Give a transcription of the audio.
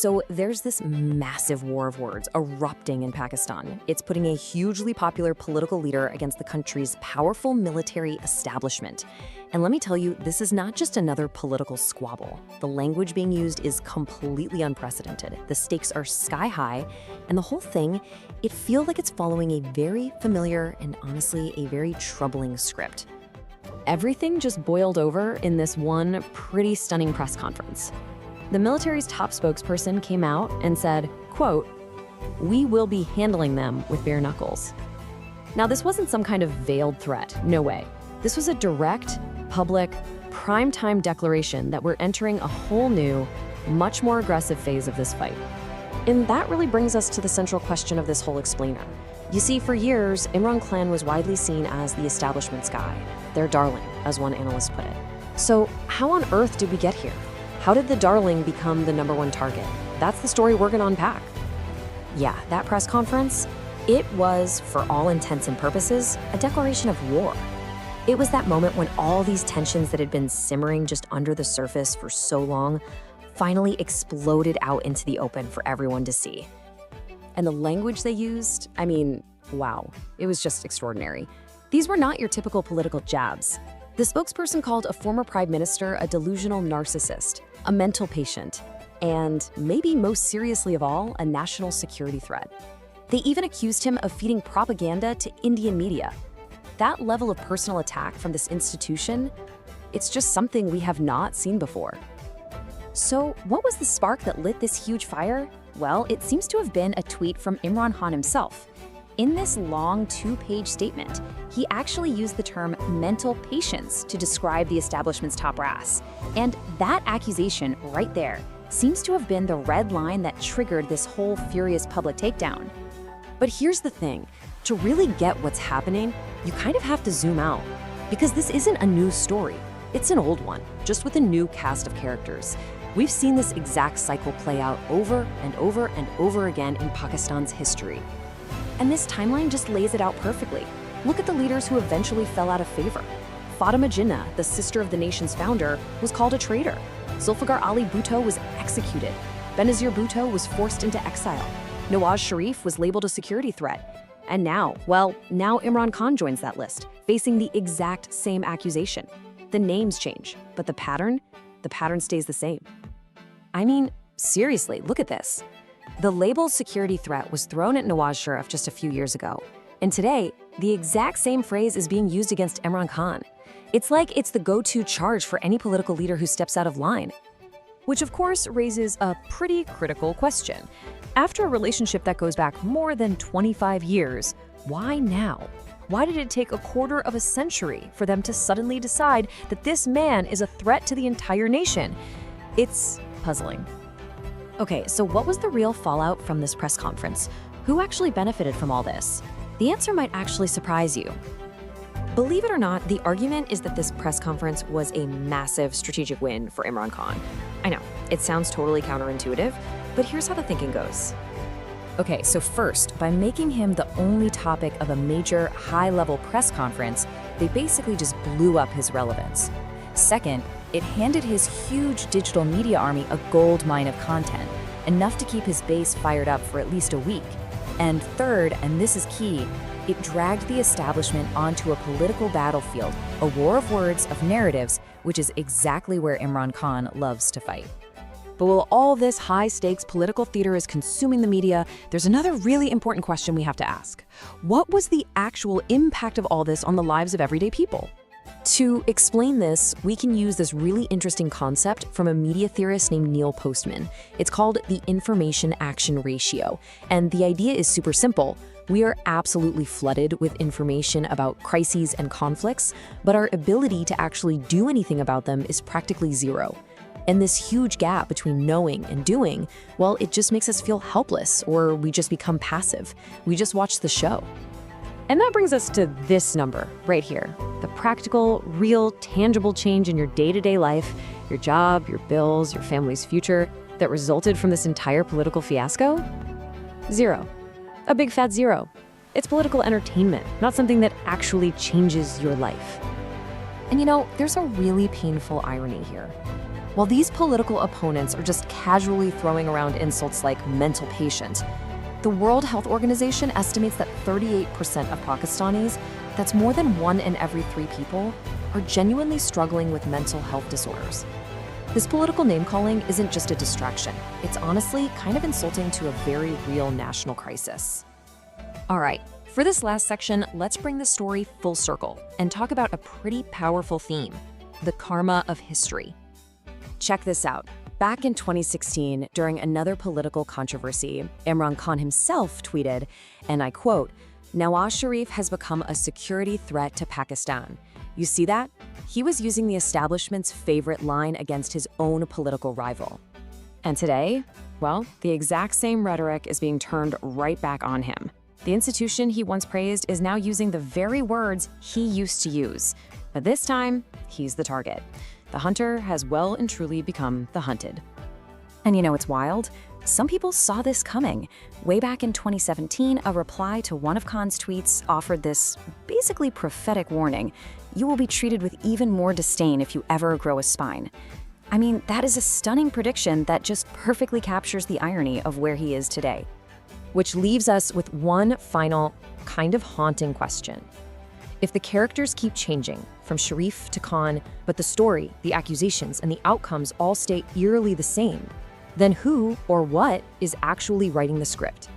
So there's this massive war of words erupting in Pakistan. It's putting a hugely popular political leader against the country's powerful military establishment. And let me tell you, this is not just another political squabble. The language being used is completely unprecedented. The stakes are sky high, and the whole thing, it feels like it's following a very familiar and honestly a very troubling script. Everything just boiled over in this one pretty stunning press conference. The military's top spokesperson came out and said, quote, "We will be handling them with bare knuckles." Now, this wasn't some kind of veiled threat, no way. This was a direct, public, primetime declaration that we're entering a whole new, much more aggressive phase of this fight. And that really brings us to the central question of this whole explainer. You see, for years, Imran Khan was widely seen as the establishment's guy, their darling, as one analyst put it. So how on earth did we get here? How did the darling become the #1 target? That's the story we're gonna unpack. Yeah, that press conference, it was, for all intents and purposes, a declaration of war. It was that moment when all these tensions that had been simmering just under the surface for so long finally exploded out into the open for everyone to see. And the language they used, I mean, wow, it was just extraordinary. These were not your typical political jabs. The spokesperson called a former prime minister a delusional narcissist, a mental patient, and maybe most seriously of all, a national security threat. They even accused him of feeding propaganda to Indian media. That level of personal attack from this institution, it's just something we have not seen before. So what was the spark that lit this huge fire? Well, it seems to have been a tweet from Imran Khan himself. In this long 2-page statement, he actually used the term mental patients to describe the establishment's top brass. And that accusation right there seems to have been the red line that triggered this whole furious public takedown. But here's the thing, to really get what's happening, you kind of have to zoom out. Because this isn't a new story, it's an old one, just with a new cast of characters. We've seen this exact cycle play out over and over and over again in Pakistan's history. And this timeline just lays it out perfectly. Look at the leaders who eventually fell out of favor. Fatima Jinnah, the sister of the nation's founder, was called a traitor. Zulfikar Ali Bhutto was executed. Benazir Bhutto was forced into exile. Nawaz Sharif was labeled a security threat. And now Imran Khan joins that list, facing the exact same accusation. The names change, but the pattern stays the same. I mean, seriously, look at this. The label security threat was thrown at Nawaz Sharif just a few years ago. And today, the exact same phrase is being used against Imran Khan. It's like it's the go-to charge for any political leader who steps out of line. Which of course raises a pretty critical question. After a relationship that goes back more than 25 years, why now? Why did it take a quarter of a century for them to suddenly decide that this man is a threat to the entire nation? It's puzzling. Okay, so what was the real fallout from this press conference? Who actually benefited from all this? The answer might actually surprise you. Believe it or not, the argument is that this press conference was a massive strategic win for Imran Khan. I know, it sounds totally counterintuitive, but here's how the thinking goes. Okay, so first, by making him the only topic of a major high-level press conference, they basically just blew up his relevance. Second, it handed his huge digital media army a gold mine of content, enough to keep his base fired up for at least a week. And third, and this is key, it dragged the establishment onto a political battlefield, a war of words, of narratives, which is exactly where Imran Khan loves to fight. But while all this high-stakes political theater is consuming the media, there's another really important question we have to ask. What was the actual impact of all this on the lives of everyday people? To explain this, we can use this really interesting concept from a media theorist named Neil Postman. It's called the information-action ratio, and the idea is super simple. We are absolutely flooded with information about crises and conflicts, but our ability to actually do anything about them is practically zero. And this huge gap between knowing and doing, well, it just makes us feel helpless, or we just become passive. We just watch the show. And that brings us to this number right here. The practical, real, tangible change in your day-to-day life, your job, your bills, your family's future, that resulted from this entire political fiasco? Zero. A big fat zero. It's political entertainment, not something that actually changes your life. And you know, there's a really painful irony here. While these political opponents are just casually throwing around insults like mental patient, the World Health Organization estimates that 38% of Pakistanis, that's more than 1 in every 3 people, are genuinely struggling with mental health disorders. This political name-calling isn't just a distraction. It's honestly kind of insulting to a very real national crisis. All right, for this last section, let's bring the story full circle and talk about a pretty powerful theme: the karma of history. Check this out. Back in 2016, during another political controversy, Imran Khan himself tweeted, and I quote, "Nawaz Sharif has become a security threat to Pakistan." You see that? He was using the establishment's favorite line against his own political rival. And today, well, the exact same rhetoric is being turned right back on him. The institution he once praised is now using the very words he used to use. But this time, he's the target. The hunter has well and truly become the hunted. And you know what's wild? Some people saw this coming. Way back in 2017, a reply to one of Khan's tweets offered this basically prophetic warning: you will be treated with even more disdain if you ever grow a spine. I mean, that is a stunning prediction that just perfectly captures the irony of where he is today. Which leaves us with one final, kind of haunting question. If the characters keep changing, from Sharif to Khan, but the story, the accusations, and the outcomes all stay eerily the same, then who or what is actually writing the script?